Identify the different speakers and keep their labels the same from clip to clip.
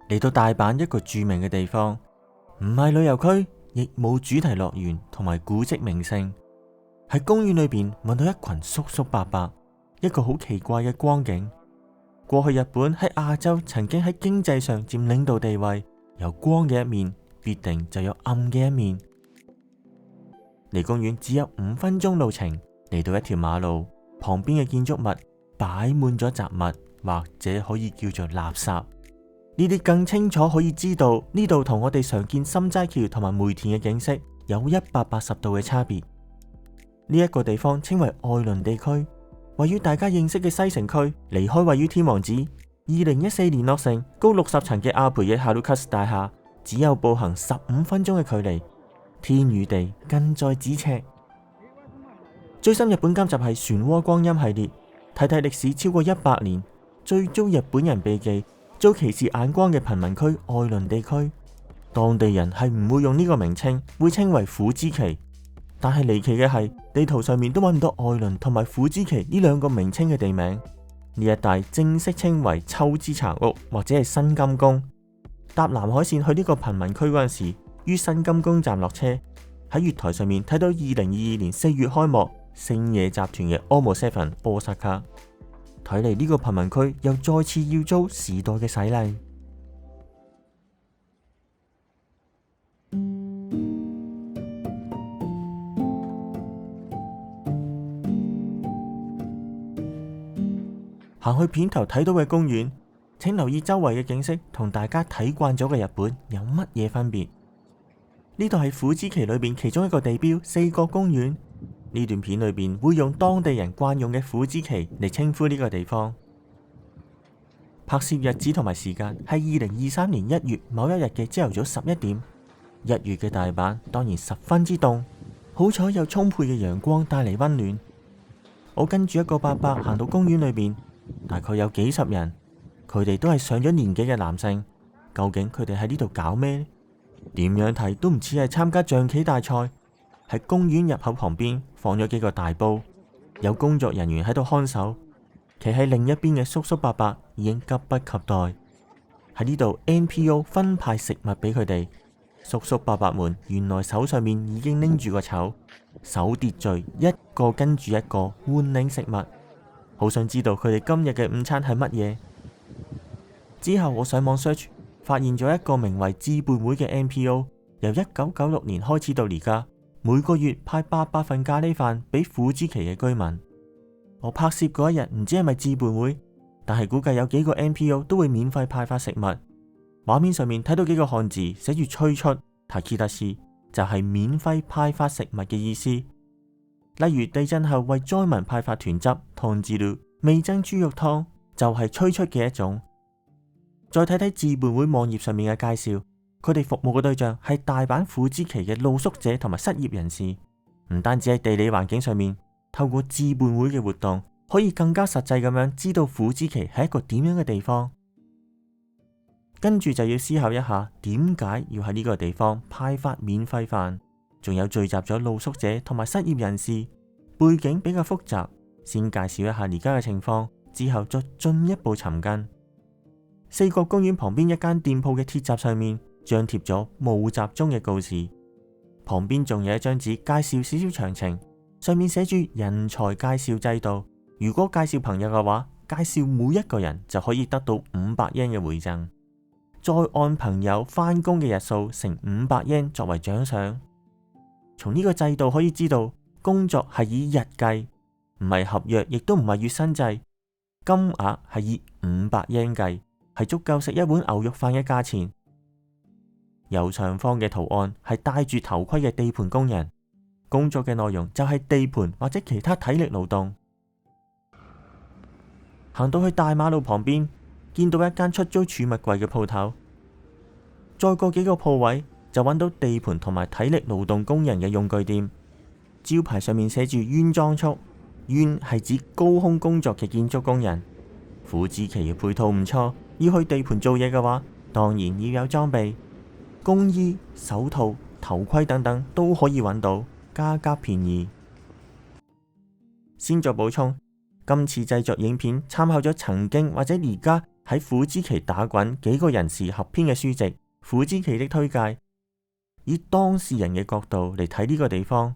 Speaker 1: 嚟到大阪一個著名嘅地方，唔係旅遊區，亦冇主題樂園同埋古蹟名勝，喺公園裏邊搵到一群叔叔伯伯，一個好奇怪嘅光景。過去日本喺亞洲曾經喺經濟上佔領導地位，有光嘅一面，必定就有暗嘅一面。離公園只有5分鐘路程，嚟到一條馬路旁邊嘅建築物擺滿咗雜物，或者可以叫做垃圾。呢啲更清楚可以知道呢度同我哋常見心齋橋同埋梅田嘅景色有180度嘅差別。呢一個地方稱為愛鄰地區，位於大家認識嘅西城區，離開位於天王寺2014年落成高60層嘅阿培野哈魯卡斯大廈，只有步行15分鐘嘅距離。天與地近在咫尺。最新日本今集係漩渦光陰系列，睇睇歷史超過100年，最遭日本人避忌、遭歧視眼光嘅貧民區愛鄰地區。當地人係唔會用呢個名稱，會稱為虎之崎。但係離奇嘅係，地圖上面都揾唔到愛鄰同埋虎之崎呢兩個名稱嘅地名。呢一帶正式稱為秋之茶屋或者係新金宮。搭南海線去呢個貧民區嗰陣時，於新金宮站落車，喺月台上面睇到2022年4月開幕星野集團嘅 OMO7 Osaka。睇嚟呢個貧民區又再次要遭時代嘅洗禮。行去片頭睇到嘅公園，請留意周圍嘅景色同大家睇慣咗嘅日本有乜嘢分別。呢度係虎之崎裏邊其中一個地標四國公園。呢段片裏邊會用當地人慣用嘅虎之崎嚟稱呼呢個地方。拍攝日子同埋時間係2023年1月某一日嘅朝頭早11點。1月嘅大阪當然十分之凍，好彩有充沛嘅陽光帶嚟溫暖。我跟住一個伯伯行到公園裏邊，大概有幾十人，佢哋都係上咗年紀嘅男性。究竟佢哋喺呢度搞咩呢？點樣睇都唔似係參加象棋大賽。喺公園入口旁邊放咗幾個大煲，有工作人員喺度看守。企喺另一邊嘅叔叔伯伯已經急不及待喺呢度 NPO 分派食物俾佢哋。叔叔伯伯們原來手上面已經拎住個籌，守秩序，一個跟住一個換領食物。好想知道佢哋今日嘅午餐係乜嘢。之後我上網 search， 發現咗一個名為智伴會嘅 NPO， 由1996年開始到而家，每個月派800份咖喱飯俾虎之崎嘅居民。我拍攝嗰一日唔知係咪智伴會，但係估計有幾個 NPO 都會免費派發食物。畫面上面睇到幾個漢字寫住催出，Takitashi 就係免費派發食物嘅意思。例如地震後為災民派發豚汁、湯汁料、味噌豬肉湯就係催出嘅一種。再睇睇智伴會網頁上面嘅介紹，佢哋服務嘅對象係大阪虎之崎嘅露宿者同埋失業人士。唔單止喺地理環境上面，透過智伴會嘅活動，可以更加實際咁樣知道虎之崎係一個點樣嘅地方。跟住就要思考一下，點解要喺呢個地方派發免費飯，仲有聚集咗露宿者同埋失業人士，背景比較複雜。先介紹一下而家嘅情況，之後再進一步尋根。四國公園旁邊一間店鋪嘅鐵閘上面張貼咗募集中嘅告示，旁邊仲有一張紙介紹少少詳情，上面寫住人才介紹制度。如果介紹朋友嘅話，介紹每一個人就可以得到500 yen 嘅回贈，再按朋友返工嘅日數乘500 yen作為獎賞。從呢個制度可以知道，工作係以日計，唔係合約，亦都唔係月薪制。金額係以500 yen計，係足夠食一碗牛肉飯嘅價錢。右上方嘅圖案係戴住頭盔嘅地盤工人，工作嘅內容就係地盤或者其他體力勞動。行到去大馬路旁邊，見到一間出租儲物櫃嘅鋪頭，再過幾個鋪位就揾到地盤同埋體力勞動工人嘅用具店。招牌上面寫住淵裝束，淵係指高空工作嘅建築工人。虎之崎嘅配套唔錯，要去地盤做嘢嘅話，當然要有裝備，工衣、手套、頭盔等等都可以揾到，價格便宜。先作補充，今次製作影片參考咗曾經或者而家喺苦之期打滾幾個人士合編嘅書籍《苦之期的推介》，以當事人嘅角度嚟睇呢個地方，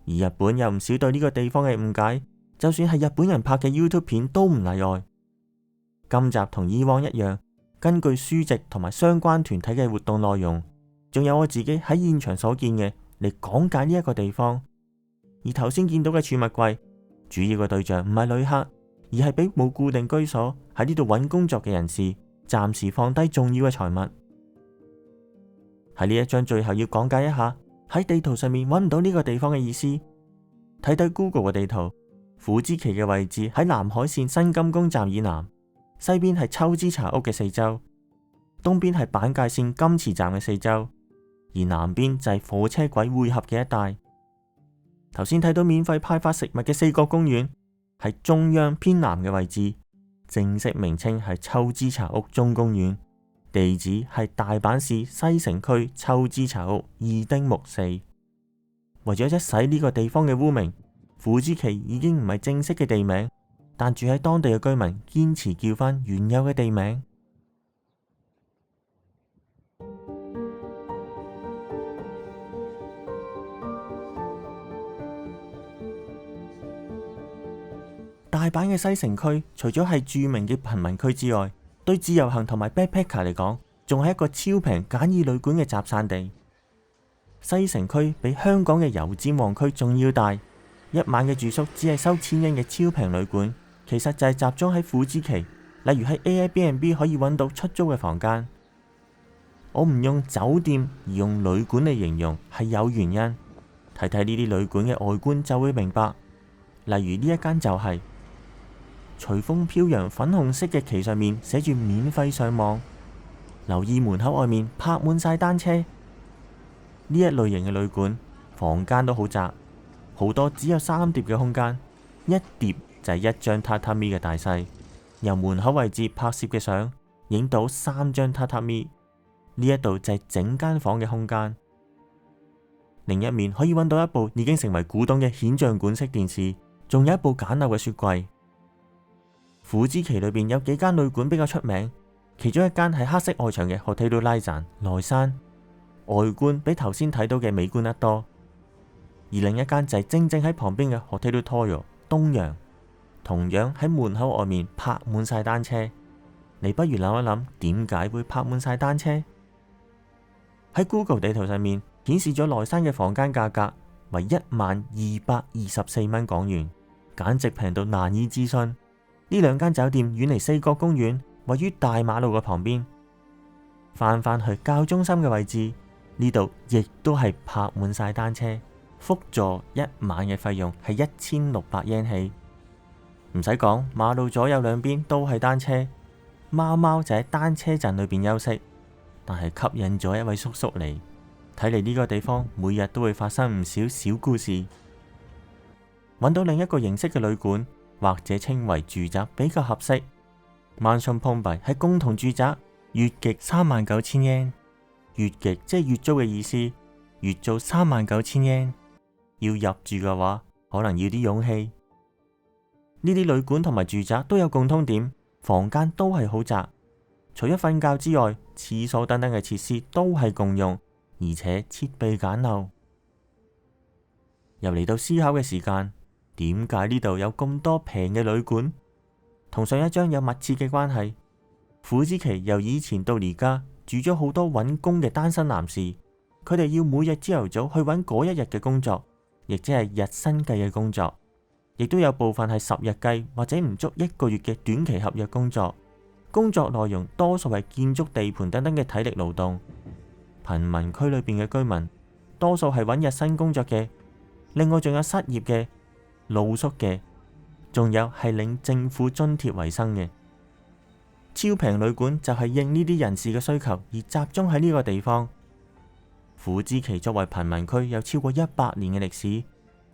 Speaker 1: 而日本有唔少對呢個地方嘅誤解，就算係日本人拍嘅 YouTube 片都唔例外。今集同以往一樣，根據書籍同埋相關團體嘅活動內容，仲有我自己喺現場所見嘅嚟講解呢一個地方。而頭先見到嘅儲物櫃，主要嘅對象唔係旅客，而係俾冇固定居所喺呢度揾工作嘅人士暫時放低重要嘅財物。喺呢一章最後要講解一下喺地圖上面揾唔到呢個地方嘅意思。睇睇 Google 嘅地圖，苦之期嘅位置喺南海線新金宮站以南，西邊係秋之茶屋嘅四周，東邊係板界線金池站嘅四周，而南邊就係火車軌匯合嘅一帶。頭先睇到免費派發食物嘅四國公園喺中央偏南嘅位置，正式名稱係秋之茶屋中公園，地址係大阪市西成區秋之茶屋二丁目4。為咗一洗呢個地方嘅污名，苦之期已經唔係正式嘅地名，但住喺當地嘅居民堅持叫返原有嘅地名。大阪嘅西成區除咗係著名嘅貧民區之外，對自由行同埋 backpacker 嚟講，仲係一個超平簡易旅館嘅集散地。西成區比香港嘅油尖旺區仲要大，一晚嘅住宿只係收1000円嘅超平旅館，其實就係集中喺苦之期。例如喺 Airbnb 可以揾到出租嘅房間。我唔用酒店而用旅館嚟形容係有原因，睇睇呢啲旅館嘅外觀就會明白。例如呢一間就係隨風飄揚粉紅色嘅旗上面寫住免費上網，留意門口外面泊滿晒單車。呢一類型嘅旅館房間都好窄，好多只有3疊嘅空間，一疊就係1張榻榻米嘅大細。由門口位置拍攝嘅相影到3張榻榻米，呢一度就係整間房嘅空間。另一面可以揾到一部已經成為古董嘅顯像管式電視，仲有一部簡陋嘅雪櫃。苦之期裏邊有幾間旅館比較出名，其中一間係黑色外牆嘅 Hotel Rizan 內山，外觀比頭先睇到嘅美觀得多。而另一間就係正喺旁邊嘅 Hotel Toyo 東洋，同樣喺門口外面泊滿晒單車。你不如諗一諗，點解會泊滿晒單車？喺 Google 地圖上面顯示咗內山嘅房間價格為1萬224蚊港元，簡直平到難以置信。呢兩間酒店遠離四國公園，位於大馬路嘅旁邊。翻去較中心嘅位置，呢度亦都係泊滿晒單車，覆座一晚嘅費用係1600yen起。唔使講，馬路左右兩邊都係單車，貓貓就喺單車站裏邊休息，但係吸引咗一位叔叔嚟。睇嚟呢個地方每日都會發生唔少小故事。揾到另一個形式嘅旅館，或者稱為住宅比較合適。Mansion Pombai 係共同住宅，月極39000 yen，月極即係月租嘅意思，月租39000 yen。要入住嘅話，可能要啲勇氣。呢啲旅館同埋住宅都有共通點，房間都係好窄，除咗瞓覺之外，廁所等等嘅設施都係共用，而且設備簡陋。又嚟到思考嘅時間。點解呢度有咁多平嘅旅館？同上一章有密切嘅關係。苦之期由以前到而家住咗好多揾工嘅單身男士，佢哋要每日朝頭早去揾嗰一日嘅工作，亦即係日薪計嘅工作，亦都有部分係10日計或者唔足1個月嘅短期合約工作。工作內容多數係建築地盤等等嘅體力勞動。貧民區裏邊嘅居民多數係揾日薪工作嘅，另外仲有失業嘅、露宿嘅，仲有係領政府津貼為生嘅。超平旅館就係應呢啲人士嘅需求而集中喺呢個地方。苦之期作為貧民區有超過100年嘅歷史，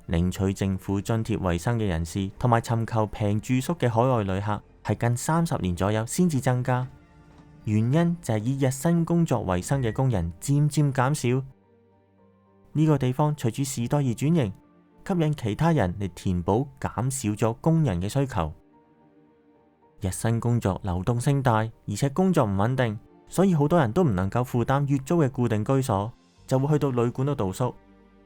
Speaker 1: 領取政府津貼為生嘅人士同埋尋求平住宿嘅海外旅客係近30年左右先至增加。原因就係以日薪工作為生嘅工人漸漸減少。呢個地方隨住時代而轉型，吸引其他人嚟填補減少咗工人嘅需求。日薪工作流動性大，而且工作唔穩定，所以好多人都唔能夠負擔月租嘅固定居所，就會去到旅館度度宿。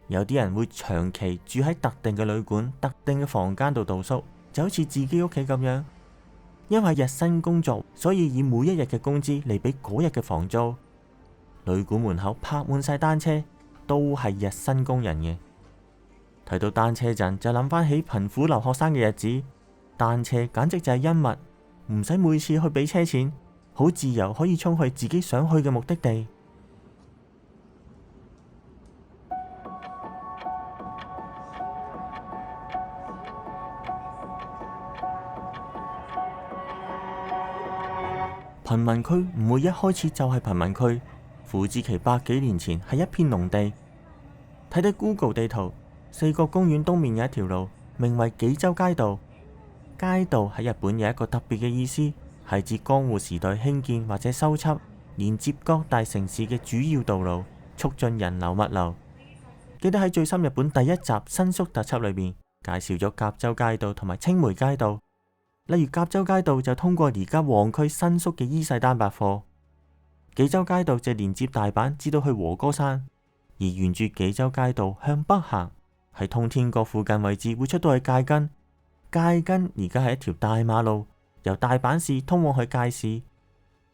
Speaker 1: 有啲人會長期住喺特定嘅旅館、特定嘅房間度度宿，就好似自己屋企咁樣。因為日薪工作，所以以每一日嘅工資嚟俾嗰日嘅房租。旅館門口泊滿晒單車，都係日薪工人嘅。提到單車陣，就諗翻起貧苦留學生嘅日子，單車簡直就係恩物。唔使每次去俾車錢，好自由可以衝去自己想去嘅目的地。貧民區唔會一開始就係貧民區，傅茲旗百幾年前係一片農地。睇睇 Google 地圖，四國公園東面有一條路，名為紀州街道。街道喺日本有一個特別嘅意思，係指江戶時代興建或者修葺連接各大城市嘅主要道路，促進人流物流。記得喺最深日本第一集新宿特輯裏面介紹咗甲州街道同埋青梅街道。例如甲州街道就通過而家旺區新宿嘅伊勢丹百貨，紀州街道就連接大阪至到去和歌山，而沿住紀州街道向北行，喺通天閣附近位置會出到去界根。界根而家係一條大馬路，由大阪市通往去界市，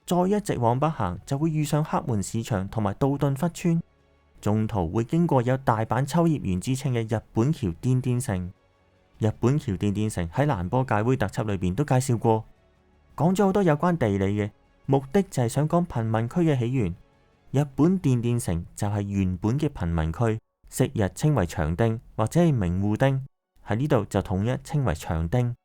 Speaker 1: 再一直往北行就會遇上黑門市場同埋道頓窟村，中途會經過有大阪秋葉原之稱嘅日本橋電電城。日本橋電電城喺蘭波界會特輯裏邊都介紹過，講咗好多有關地理嘅，目的就係想講貧民區嘅起源。日本電電城就係原本嘅貧民區，昔日稱為長町或者係名戶町，喺呢度就統一稱為長町。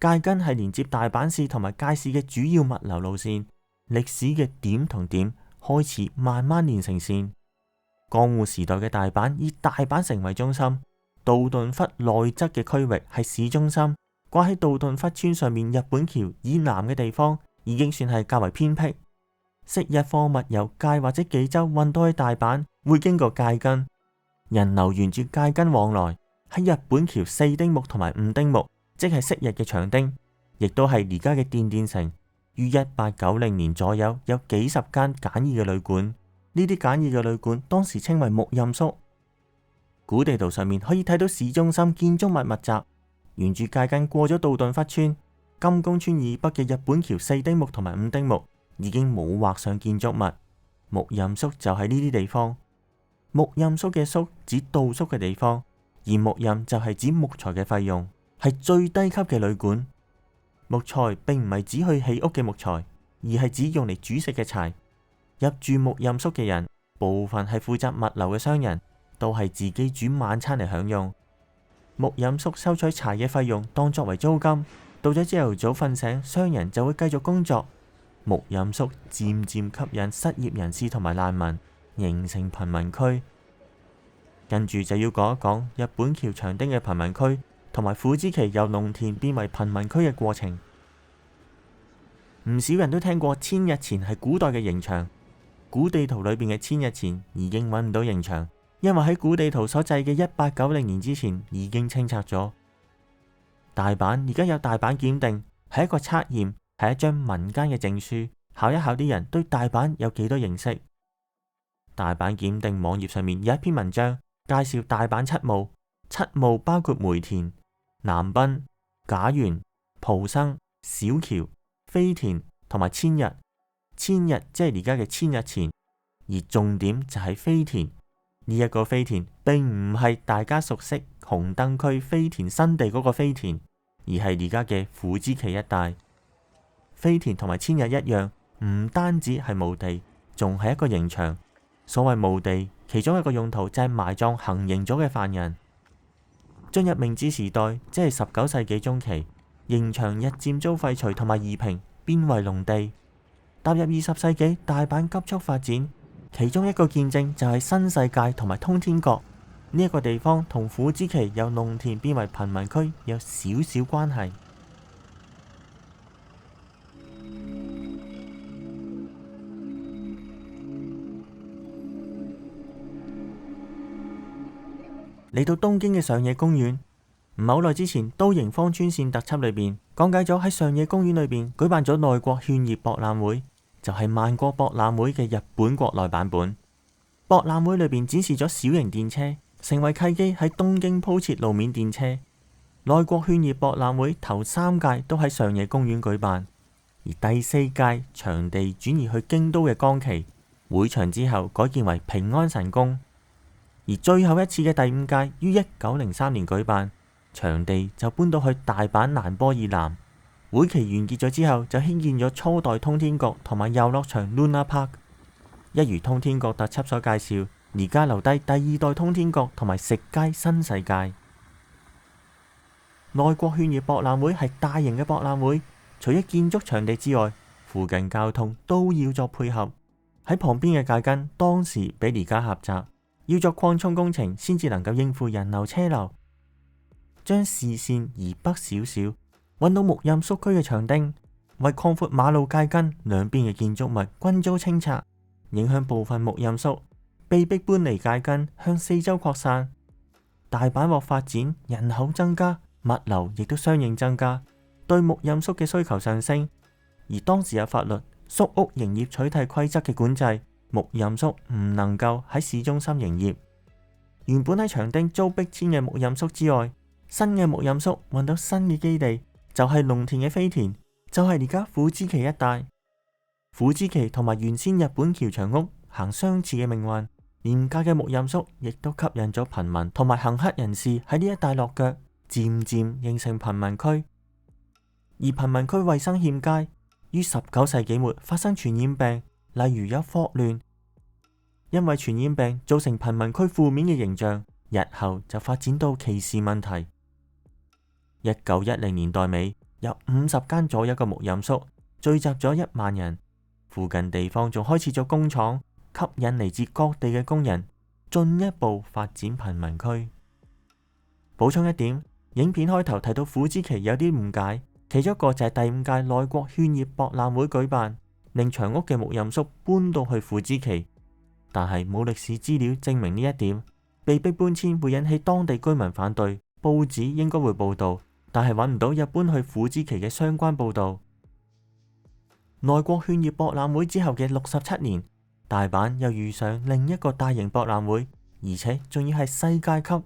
Speaker 1: 界根係連接大阪市同埋界市嘅主要物流路線，歷史嘅點同點開始慢慢連成線。江戶時代嘅大阪以大阪城為中心，道頓窟內側嘅區域係市中心，掛喺道頓窟村上面日本橋以南嘅地方已經算係較為偏僻。昔日貨物由界或者紀州運到去大阪，會經過界根，人流沿住界根往來。喺日本橋四丁目同埋五丁目，即係昔日嘅長町，亦都係而家嘅電電城。於1890年左右有幾十間簡易嘅旅館，呢啲簡易嘅旅館當時稱為木任宿。古地圖上面可以睇到市中心建築物密集，沿住界根過咗道頓窟村、金宮村以北嘅日本橋四丁目同埋五丁目已經冇畫上建築物，木任宿就喺呢啲地方。木任宿嘅宿指度宿嘅地方，而木任就係指木材嘅費用，係最低級嘅旅館。木材並唔係指去起屋嘅木材，而係指用嚟煮食嘅柴。入住木任宿嘅人，部分係負責物流嘅商人，都係自己煮晚餐嚟享用。木任宿收取柴嘅費用當作為租金，到咗朝頭早瞓醒，商人就會繼續工作。木任宿漸漸吸引失業人士同埋難民，形成貧民區。跟住就要講一講日本橋長町嘅貧民區，同埋傅茲旗由農田變為貧民區嘅過程。唔少人都聽過千日前係古代嘅刑場，古地圖裏邊嘅千日前已經揾唔到刑場，因為喺古地圖所製嘅1890年之前已經清拆咗。大阪而家有大阪檢定，係一個測驗，係一張民間嘅證書，考一考啲人對大阪有幾多認識。大阪檢定網頁上面有一篇文章介紹大阪七務，七務包括梅田、南濱、賈園、蒲生、小橋、飛田同埋千日。千日即係而家嘅千日前，而重點就係飛田。呢一個飛田並唔係大家熟悉紅燈區飛田新地嗰個飛田，而係而家嘅傅茲旗一帶。飛田同埋千日一樣，唔單止係墓地，仲係一個刑場。所謂墓地，其中一個用途就係埋葬行刑咗嘅犯人。進入明治時代，即係19世紀中期，刑場日漸遭廢除同埋夷平，變為農地。踏入20世紀，大阪急速發展，其中一個見證就係新世界同埋通天閣。呢一個地方同傅茲旗由農田變為貧民區有少少關係。嚟到東京嘅上野公園，唔係好耐之前，都營荒川線特輯裏邊講解咗喺上野公園裏邊舉辦咗內國勸業博覽會，就係萬國博覽會嘅日本國內版本。博覽會裏邊展示咗小型電車，成為契機喺東京鋪設路面電車。內國勸業博覽會頭3屆都喺上野公園舉辦，而第4屆場地轉移去京都嘅岡崎，會場之後改建為平安神宮。而最後一次嘅第5屆於1903年舉辦，場地就搬到去大阪蘭波以南。會期完結咗之後，就興建咗初代通天閣同埋遊樂場 Luna Park。一如通天閣特輯所介紹，而家留低第2代通天閣同埋食街新世界。內國勸業博覽會係大型嘅博覽會，除咗建築場地之外，附近交通都要作配合。喺旁邊嘅界根當時比而家狹窄，要作擴充工程先至能夠應付人流車流。將視線移北少少，揾到木任宿區嘅長汀，為擴闊馬路界根兩邊嘅建築物均遭清拆，影響部分木任宿，被迫搬離界根向四周擴散。大阪獲發展，人口增加，物流亦都相應增加，對木任宿嘅需求上升。而當時有法律宿屋營業取締規則嘅管制，木任宿唔能夠喺市中心營業。原本喺長汀遭迫遷嘅木任宿之外，新嘅木任宿揾到新嘅基地，就係農田嘅飛田，就係而家富之崎一帶。富之崎同埋原先日本僑長屋行相似嘅命運，廉價嘅木任宿亦都吸引咗貧民同埋行乞人士喺呢一帶落腳，漸漸形成貧民區。而貧民區衛生欠佳，於19世紀末發生傳染病，例如有霍亂。因為傳染病造成貧民區負面嘅形象，日後就發展到歧視問題。1910年代尾，有50間左右嘅木任宿，聚集咗1萬人。附近地方仲開設咗工廠，吸引嚟自各地嘅工人，進一步發展貧民區。補充一點，影片開頭提到富之崎有啲誤解，其中一個就係第5屆內國勸業博覽會舉辦，令長屋嘅木任宿搬到去富之崎，但係冇歷史資料證明呢一點。被迫搬遷會引起當地居民反對，報紙應該會報道，但係揾唔到有搬去富之崎嘅相關報道。內國勸業博覽會之後嘅67年，大阪又遇上另一個大型博覽會，而且仲要係世界級，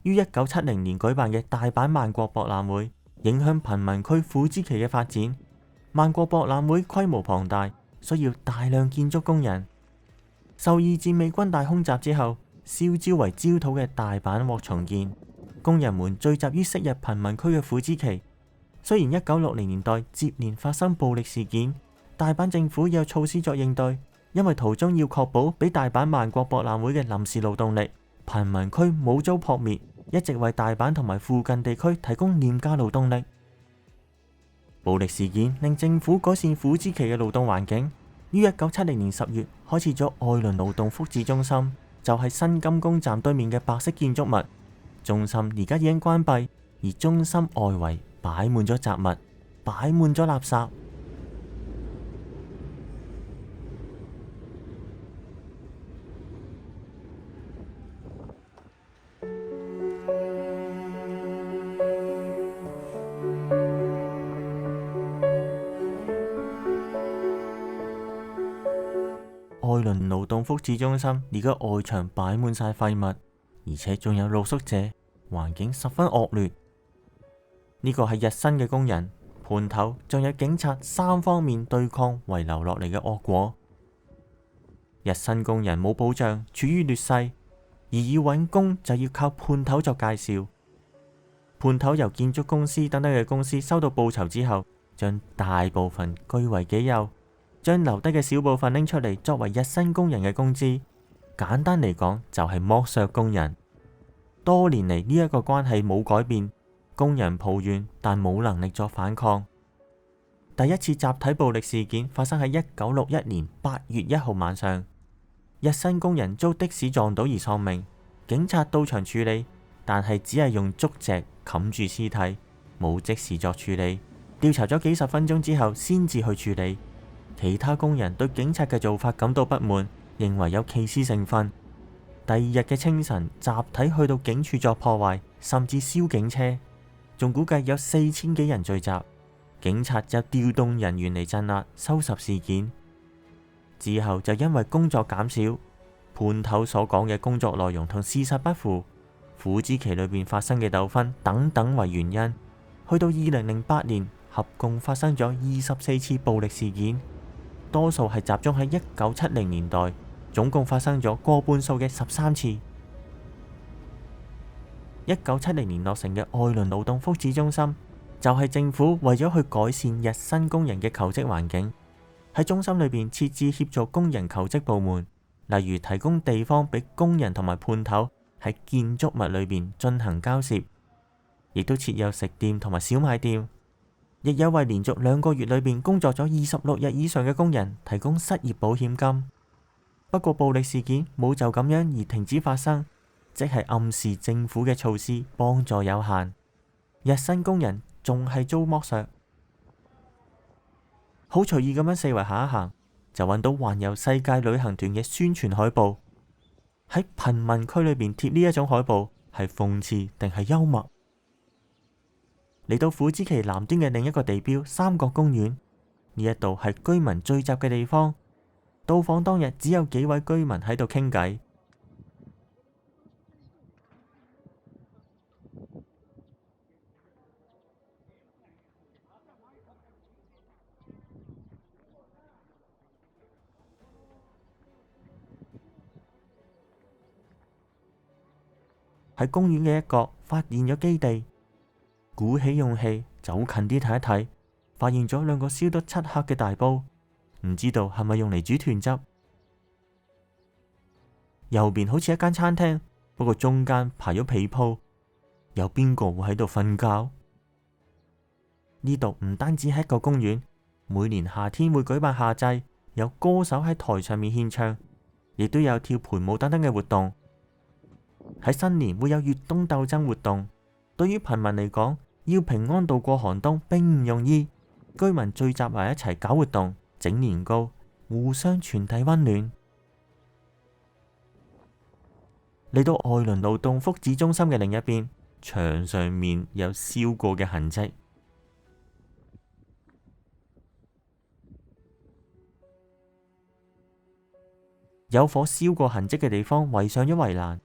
Speaker 1: 於1970年舉辦嘅大阪萬國博覽會，影響貧民區富之崎嘅發展。萬國博覽會規模龐大，需要大量建築工人。受2戰美軍大空襲之後，燒焦為焦土嘅大阪獲重建，工人們聚集於昔日貧民區嘅富之崎。雖然1960年代接連發生暴力事件，大阪政府有措施作應對，因為途中要確保俾大阪萬國博覽會嘅臨時勞動力，貧民區冇遭撲滅，一直為大阪同埋附近地區提供廉價勞動力。暴力事件令政府改善富之崎嘅勞動環境，於1970年10月開設咗愛倫勞動福祉中心，就係新金宮站對面嘅白色建築物。中心而家已經關閉，而中心外圍擺滿咗雜物，擺滿咗垃圾。愛倫勞動福祉中心而家外牆擺滿晒廢物，而且仲有露宿者，環境十分惡劣。呢個係日薪嘅工人，盤頭仲有警察3方面對抗遺留落嚟嘅惡果。日薪工人冇保障，處於劣勢，而要揾工就要靠判頭作介紹。判頭由建築公司等等嘅公司收到報酬之後，將大部分據為己有，將留低嘅小部分拎出嚟作為日薪工人嘅工資。簡單嚟講就係剝削工人。多年嚟呢一個關係冇改變，工人抱怨但冇能力作反抗。第一次集體暴力事件發生喺1961年8月1號晚上，日薪工人遭的士撞倒而喪命，警察到場處理，但係只係用竹席冚住屍體，冇即時作處理。調查咗幾十分鐘之後先至去處理。其他工人對警察嘅做法感到不滿，認為有歧視成分。第2日嘅清晨，集體去到警署作破壞，甚至燒警車，仲估計有4000幾人聚集。警察就調動人員嚟鎮壓收拾事件。之後就因為工作減少，判頭所講嘅工作內容同事實不符，虎之期裏邊發生嘅糾紛等等為原因，去到2008年合共發生咗24次暴力事件，多數係集中喺1970年代，總共發生咗過半數嘅13次。1970年落成嘅愛倫勞動福祉中心，就係政府為咗去改善日薪工人嘅求職環境，喺中心裏邊設置協助工人求職部門，例如提供地方俾工人同埋判頭喺建築物裏邊進行交涉，亦都設有食店同埋小賣店，亦有為連續2個月裏邊工作咗26日以上嘅工人提供失業保險金。不過暴力事件冇就咁樣而停止發生，即係暗示政府嘅措施幫助有限，日薪工人仲係遭剝削。好隨意咁樣四圍行一行，就揾到環遊世界旅行團嘅宣傳海報。喺貧民區裏邊貼呢一種海報，係諷刺定係幽默？嚟到虎之期南端嘅另一個地標三角公園，呢一度係居民聚集嘅地方。到訪當日只有幾位居民喺度傾偈。喺公園嘅一角發現咗基地，鼓起勇氣走近啲睇一睇，發現咗2個燒得漆黑嘅大煲，唔知道係咪用嚟煮豚汁。右邊好似一間餐廳，不過中間排咗被鋪，有邊個會喺度瞓覺？呢度唔單止係一個公園，每年夏天會舉辦夏祭，有歌手喺台上面獻唱，亦都有跳盤舞等等嘅活動。喺新年會有越冬鬥爭活動，對於貧民嚟講，要平安度過寒冬並唔容易。居民聚集埋一齊搞活動，整年糕，互相傳遞溫暖。嚟到愛倫勞動福祉中心嘅另一邊，牆上面有燒過嘅痕跡，有火燒過痕跡嘅地方圍上咗圍欄。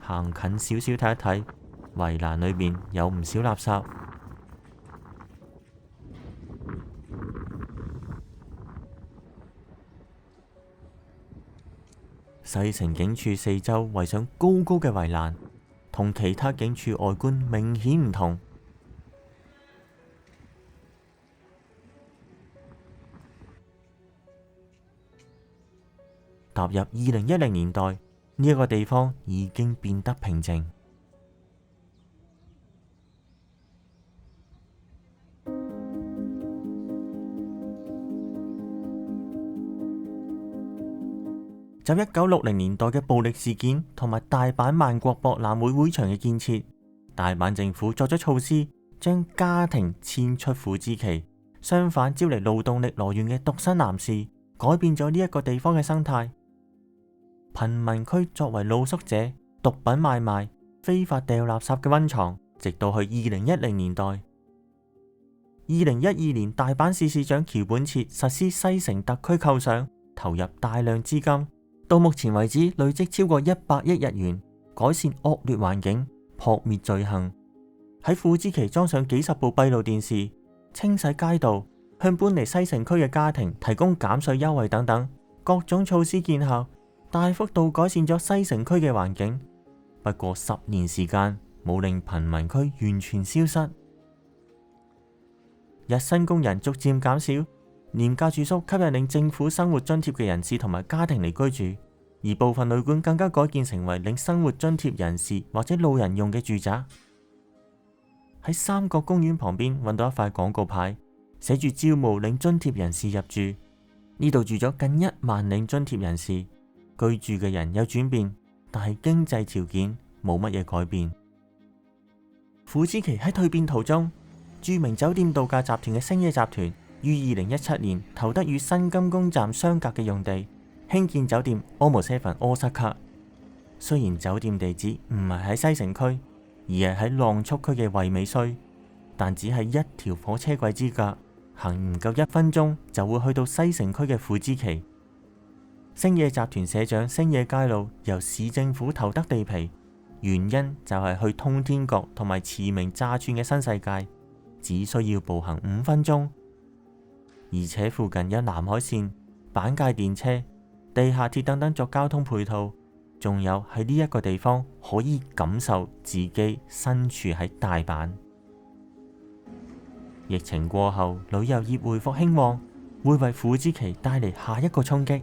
Speaker 1: 行近少少睇一睇，圍欄裏面有唔少垃圾。西城警署四周圍上高高嘅圍欄，同其他警署外觀明顯唔同。踏入2010年代，呢一個地方已經變得平靜。就1960年代嘅暴力事件同埋大阪萬國博覽會會場嘅建設，大阪政府作咗措施，將家庭遷出虎之期，相反招嚟勞動力來源嘅獨身男士，改變咗呢一個地方嘅生態。貧民區作為露宿者、毒品買賣、非法掉垃圾嘅溫床，直到去2010年代。2012年，大阪市市長橋本徹實施西城特區構想，投入大量資金，到目前為止累積超過100億日元，改善惡劣環境，撲滅罪行。喺虎之期裝上幾十部閉路電視，清洗街道，向搬離西城區嘅家庭提供減稅優惠等等，各種措施見效，大幅度改善咗西城區嘅環境。不過10年時間，冇令貧民區完全消失。日薪工人逐漸減少，廉價住宿吸引領政府生活津貼嘅人士同埋家庭嚟居住，而部分旅館更加改建成為領生活津貼人士或者老人用嘅住宅。喺三角公園旁邊揾到一塊廣告牌，寫住招募領津貼人士入住。呢度住咗近1萬領津貼人士，居住嘅人有轉變，但係經濟條件冇乜嘢改變。虎之期喺蛻變途中，著名酒店度假集團嘅星野集團於2017年投得與新金宮站相隔嘅用地興建酒店 Omoseven Osaka。雖然酒店地址唔係喺西城區，而係喺浪速區嘅惠美須，但只係一條火車軌之隔，行唔夠1分鐘就會去到西城區嘅富之崎。星野集團社長星野佳路由市政府投得地皮，原因就係去通天閣同埋馳名炸串嘅新世界，只需要步行5分鐘，而且附近有南海線、板界電車、地下鐵等等作交通配套。仲有喺呢一個地方可以感受自己身處喺大阪。疫情過後，旅遊業恢復興旺，會為富之崎帶嚟下一個衝擊。